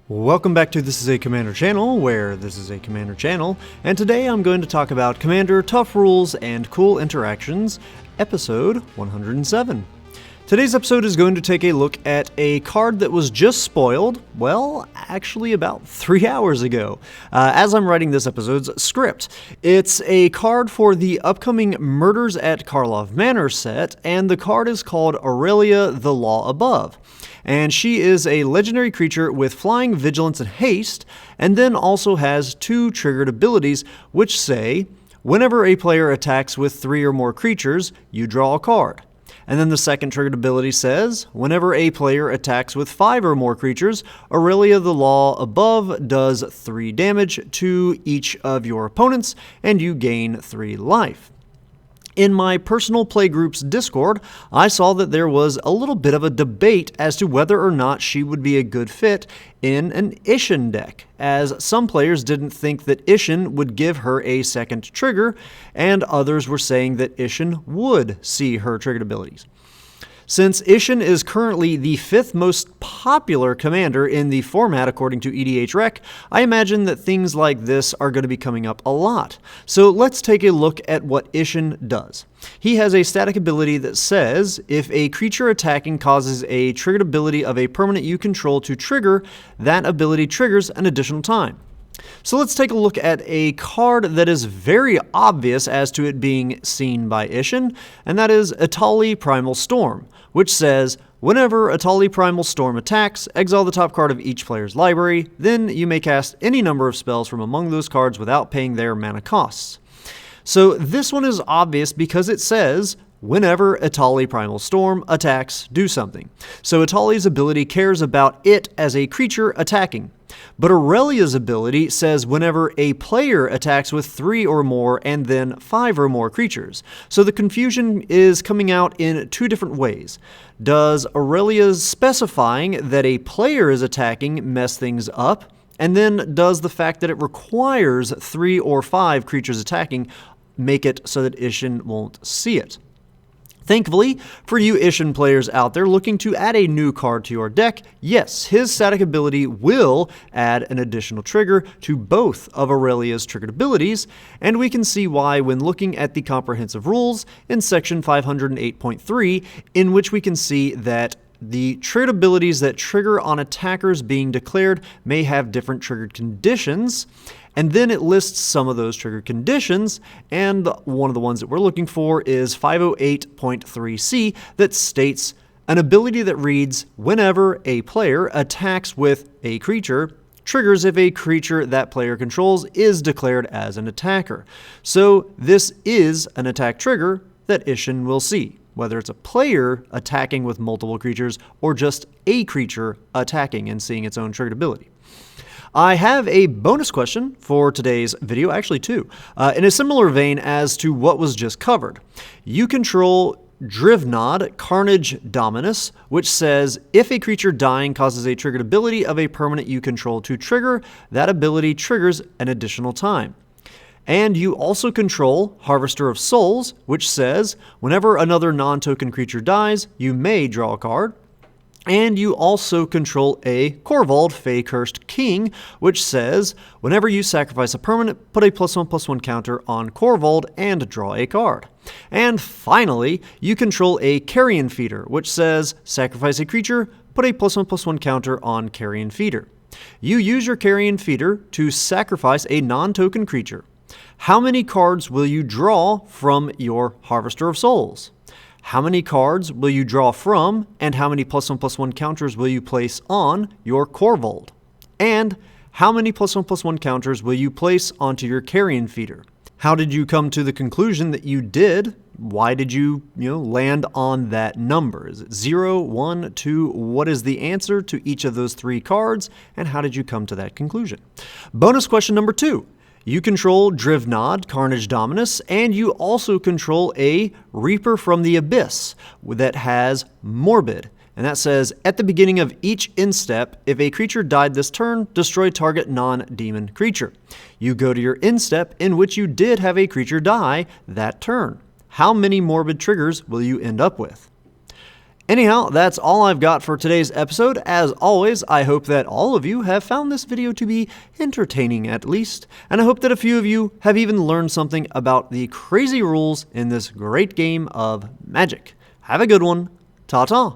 Welcome back to This is a Commander channel, where this is a Commander channel, and today I'm going to talk about Commander Tough Rules and Cool Interactions, episode 107. Today's episode is going to take a look at a card that was just spoiled, well, actually about 3 hours ago, as I'm writing this episode's script. It's a card for the upcoming Murders at Karlov Manor set, and the card is called Aurelia, the Law Above. And she is a legendary creature with flying, vigilance, and haste, and then also has 2 triggered abilities, which say, whenever a player attacks with 3 or more creatures, you draw a card. And then the second triggered ability says, whenever a player attacks with 5 or more creatures, Aurelia the Law Above does 3 damage to each of your opponents, and you gain 3 life. In my personal playgroup's Discord, I saw that there was a little bit of a debate as to whether or not she would be a good fit in an Isshin deck, as some players didn't think that Isshin would give her a second trigger, and others were saying that Isshin would see her triggered abilities. Since Isshin is currently the 5th most popular commander in the format according to EDHREC, I imagine that things like this are going to be coming up a lot. So let's take a look at what Isshin does. He has a static ability that says, if a creature attacking causes a triggered ability of a permanent you control to trigger, that ability triggers an additional time. So let's take a look at a card that is very obvious as to it being seen by Isshin, and that is Etali Primal Storm, which says, whenever Etali Primal Storm attacks, exile the top card of each player's library, then you may cast any number of spells from among those cards without paying their mana costs. So this one is obvious because it says, whenever Etali Primal Storm attacks, do something. So Etali's ability cares about it as a creature attacking. But Aurelia's ability says whenever a player attacks with 3 or more and then 5 or more creatures. So the confusion is coming out in 2 different ways. Does Aurelia's specifying that a player is attacking mess things up? And then does the fact that it requires 3 or 5 creatures attacking make it so that Isshin won't see it? Thankfully, for you Isshin players out there looking to add a new card to your deck, yes, his static ability will add an additional trigger to both of Aurelia's triggered abilities, and we can see why when looking at the comprehensive rules in section 508.3, in which we can see that the triggered abilities that trigger on attackers being declared may have different triggered conditions, and then it lists some of those triggered conditions, and one of the ones that we're looking for is 508.3c that states an ability that reads, whenever a player attacks with a creature, triggers if a creature that player controls is declared as an attacker. So this is an attack trigger that Isshin will see, whether it's a player attacking with multiple creatures or just a creature attacking and seeing its own triggered ability. I have a bonus question for today's video, actually 2, in a similar vein as to what was just covered. You control Drivnod, Carnage Dominus, which says, if a creature dying causes a triggered ability of a permanent you control to trigger, that ability triggers an additional time. And you also control Harvester of Souls, which says, whenever another non-token creature dies, you may draw a card. And you also control a Korvold, Fey-Cursed King, which says, whenever you sacrifice a permanent, put a +1/+1 counter on Korvold and draw a card. And finally, you control a Carrion Feeder, which says, sacrifice a creature, put a +1/+1 counter on Carrion Feeder. You use your Carrion Feeder to sacrifice a non-token creature. How many cards will you draw from your Harvester of Souls? How many cards will you draw from, and how many +1/+1 counters will you place on your Korvold? And how many +1/+1 counters will you place onto your Carrion Feeder? How did you come to the conclusion that you did? Why did you land on that number? Is it 0, 1, 2? What is the answer to each of those 3 cards, and how did you come to that conclusion? Bonus question number 2. You control Drivnod, Carnage Dominus, and you also control a Reaper from the Abyss that has Morbid. And that says, at the beginning of each instep, if a creature died this turn, destroy target non-demon creature. You go to your instep in which you did have a creature die that turn. How many Morbid triggers will you end up with? Anyhow, that's all I've got for today's episode. As always, I hope that all of you have found this video to be entertaining at least, and I hope that a few of you have even learned something about the crazy rules in this great game of Magic. Have a good one. Ta-ta!